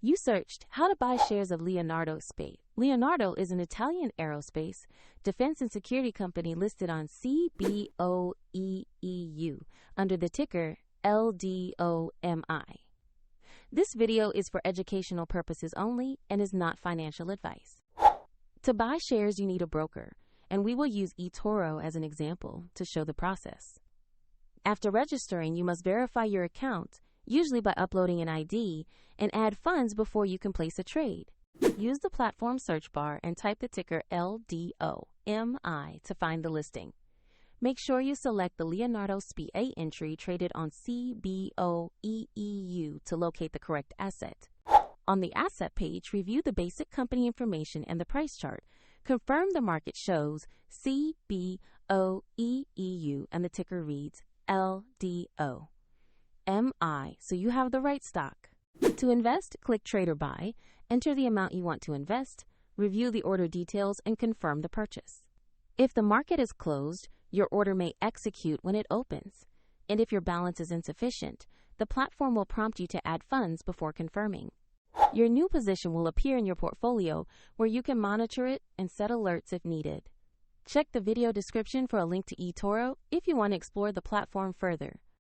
You searched how to buy shares of Leonardo SpA. Leonardo is an Italian aerospace, defense and security company listed on CBOE EU under the ticker LDO.MI. This video is for educational purposes only and is not financial advice. To buy shares, you need a broker, and we will use eToro as an example to show the process. After registering, you must verify your account, usually by uploading an ID, and add funds before you can place a trade. Use the platform search bar and type the ticker LDO.MI to find the listing. Make sure you select the Leonardo SpA entry traded on CBOE EU to locate the correct asset. On the asset page, review the basic company information and the price chart. Confirm the market shows CBOE EU and the ticker reads LDO.MI, so you have the right stock. To invest, click Trade or Buy, enter the amount you want to invest, review the order details, and confirm the purchase. If the market is closed, your order may execute when it opens, and if your balance is insufficient, the platform will prompt you to add funds before confirming. Your new position will appear in your portfolio where you can monitor it and set alerts if needed. Check the video description for a link to eToro if you want to explore the platform further.